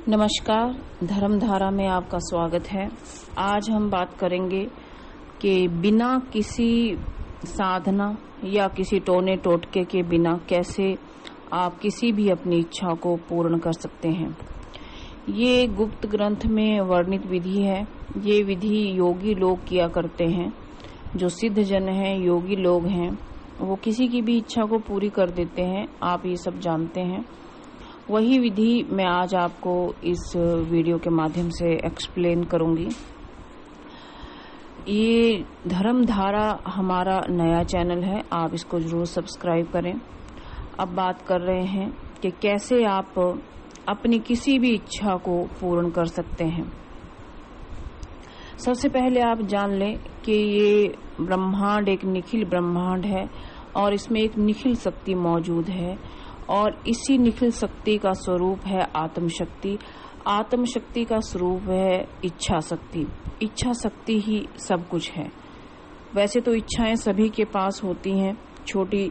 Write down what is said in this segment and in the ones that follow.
नमस्कार, धर्मधारा में आपका स्वागत है। आज हम बात करेंगे कि बिना किसी साधना या किसी टोने टोटके के बिना कैसे आप किसी भी अपनी इच्छा को पूर्ण कर सकते हैं। ये गुप्त ग्रंथ में वर्णित विधि है। ये विधि योगी लोग किया करते हैं। जो सिद्ध जन हैं, योगी लोग हैं, वो किसी की भी इच्छा को पूरी कर देते हैं। आप ये सब जानते हैं। वही विधि मैं आज आपको इस वीडियो के माध्यम से एक्सप्लेन करूंगी। ये धर्मधारा हमारा नया चैनल है, आप इसको जरूर सब्सक्राइब करें। अब बात कर रहे हैं कि कैसे आप अपनी किसी भी इच्छा को पूर्ण कर सकते हैं। सबसे पहले आप जान लें कि ये ब्रह्मांड एक निखिल ब्रह्मांड है और इसमें एक निखिल शक्ति मौजूद है और इसी निखिल शक्ति का स्वरूप है आत्म शक्ति। आत्म शक्ति का स्वरूप है इच्छा शक्ति। इच्छा शक्ति ही सब कुछ है। वैसे तो इच्छाएं सभी के पास होती हैं, छोटी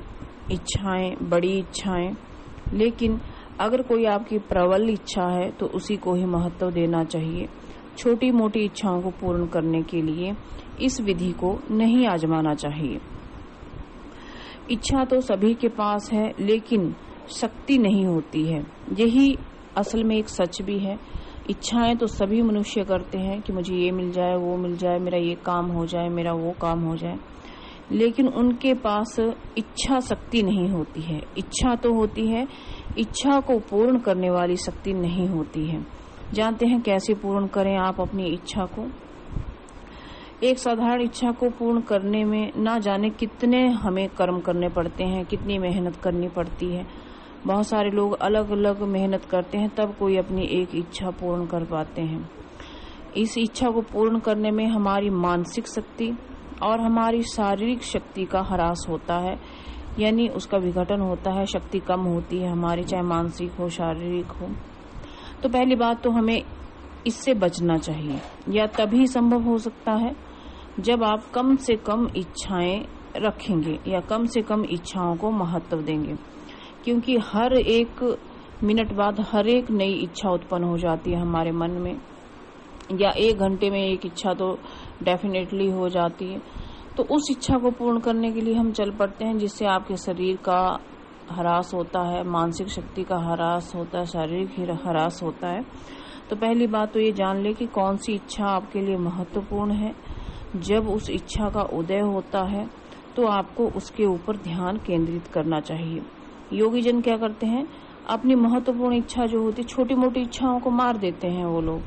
इच्छाएं, बड़ी इच्छाएं, लेकिन अगर कोई आपकी प्रबल इच्छा है तो उसी को ही महत्व देना चाहिए। छोटी मोटी इच्छाओं को पूर्ण करने के लिए इस विधि को नहीं आजमाना चाहिए। इच्छा तो सभी के पास है, लेकिन शक्ति नहीं होती है। यही असल में एक सच भी है। इच्छाएं तो सभी मनुष्य करते हैं कि मुझे ये मिल जाए, वो मिल जाए, मेरा ये काम हो जाए, मेरा वो काम हो जाए, लेकिन उनके पास इच्छा शक्ति नहीं होती है। इच्छा तो होती है, इच्छा को पूर्ण करने वाली शक्ति नहीं होती है। जानते हैं कैसे पूर्ण करें आप अपनी इच्छा को? एक साधारण इच्छा को पूर्ण करने में ना जाने कितने हमें कर्म करने पड़ते हैं, कितनी मेहनत करनी पड़ती है। बहुत सारे लोग अलग अलग मेहनत करते हैं, तब कोई अपनी एक इच्छा पूर्ण कर पाते हैं। इस इच्छा को पूर्ण करने में हमारी मानसिक शक्ति और हमारी शारीरिक शक्ति का ह्रास होता है, यानी उसका विघटन होता है। शक्ति कम होती है हमारी, चाहे मानसिक हो शारीरिक हो। तो पहली बात तो हमें इससे बचना चाहिए, या तभी संभव हो सकता है जब आप कम से कम इच्छाएं रखेंगे या कम से कम इच्छाओं को महत्व देंगे। क्योंकि हर एक मिनट बाद हर एक नई इच्छा उत्पन्न हो जाती है हमारे मन में, या एक घंटे में एक इच्छा तो डेफिनेटली हो जाती है। तो उस इच्छा को पूर्ण करने के लिए हम चल पड़ते हैं, जिससे आपके शरीर का ह्रास होता है, मानसिक शक्ति का ह्रास होता है, शारीरिक ह्रास होता है। तो पहली बात तो ये जान ले कि कौन सी इच्छा आपके लिए महत्वपूर्ण है। जब उस इच्छा का उदय होता है तो आपको उसके ऊपर ध्यान केंद्रित करना चाहिए। योगी जन क्या करते हैं, अपनी महत्वपूर्ण इच्छा जो होती है, छोटी मोटी इच्छाओं को मार देते हैं वो लोग,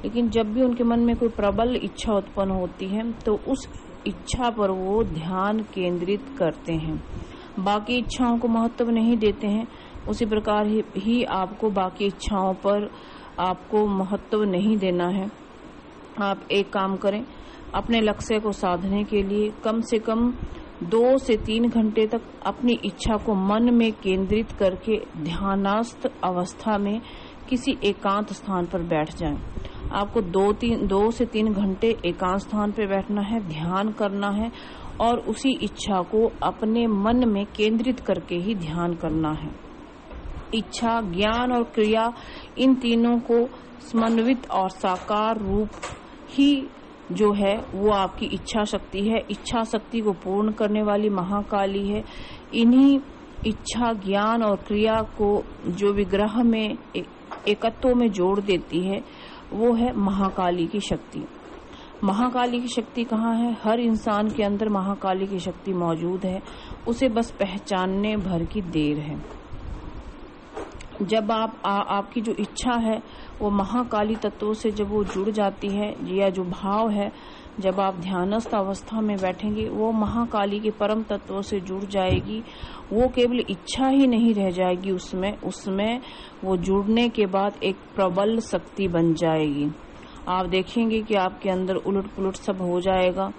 लेकिन जब भी उनके मन में कोई प्रबल इच्छा उत्पन्न होती है तो उस इच्छा पर वो ध्यान केंद्रित करते हैं, बाकी इच्छाओं को महत्व नहीं देते हैं। उसी प्रकार ही आपको बाकी इच्छाओं पर आपको महत्व नहीं देना है। आप एक काम करें, अपने लक्ष्य को साधने के लिए कम से कम 2 से 3 घंटे तक अपनी इच्छा को मन में केंद्रित करके ध्यानस्थ अवस्था में किसी एकांत स्थान पर बैठ जाएं। आपको 2 से 3 घंटे एकांत स्थान पर बैठना है, ध्यान करना है और उसी इच्छा को अपने मन में केंद्रित करके ही ध्यान करना है। इच्छा, ज्ञान और क्रिया, इन तीनों को समन्वित और साकार रूप ही जो है वो आपकी इच्छा शक्ति है। इच्छा शक्ति को पूर्ण करने वाली महाकाली है। इन्हीं इच्छा, ज्ञान और क्रिया को जो विग्रह में एकत्व में जोड़ देती है वो है महाकाली की शक्ति। महाकाली की शक्ति कहाँ है? हर इंसान के अंदर महाकाली की शक्ति मौजूद है, उसे बस पहचानने भर की देर है। जब आपकी जो इच्छा है वो महाकाली तत्वों से जब वो जुड़ जाती है, या जो भाव है, जब आप ध्यानस्थ अवस्था में बैठेंगे वो महाकाली के परम तत्वों से जुड़ जाएगी। वो केवल इच्छा ही नहीं रह जाएगी, उसमें वो जुड़ने के बाद एक प्रबल शक्ति बन जाएगी। आप देखेंगे कि आपके अंदर उलट पुलट सब हो जाएगा।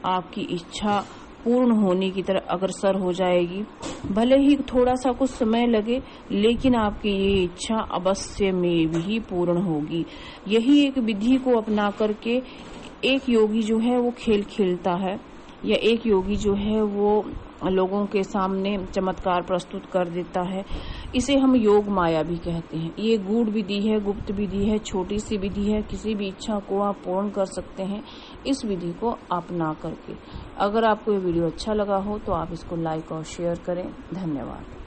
आपकी इच्छा पूर्ण होने की तरफ अग्रसर हो जाएगी। भले ही थोड़ा सा कुछ समय लगे, लेकिन आपकी ये इच्छा अवश्य में भी पूर्ण होगी। यही एक विधि को अपना करके एक योगी जो है वो खेल खेलता है, या एक योगी जो है वो लोगों के सामने चमत्कार प्रस्तुत कर देता है। इसे हम योग माया भी कहते हैं। ये गूढ़ विधि है, गुप्त विधि है, छोटी सी विधि है। किसी भी इच्छा को आप पूर्ण कर सकते हैं इस विधि को अपना करके। अगर आपको ये वीडियो अच्छा लगा हो तो आप इसको लाइक और शेयर करें। धन्यवाद।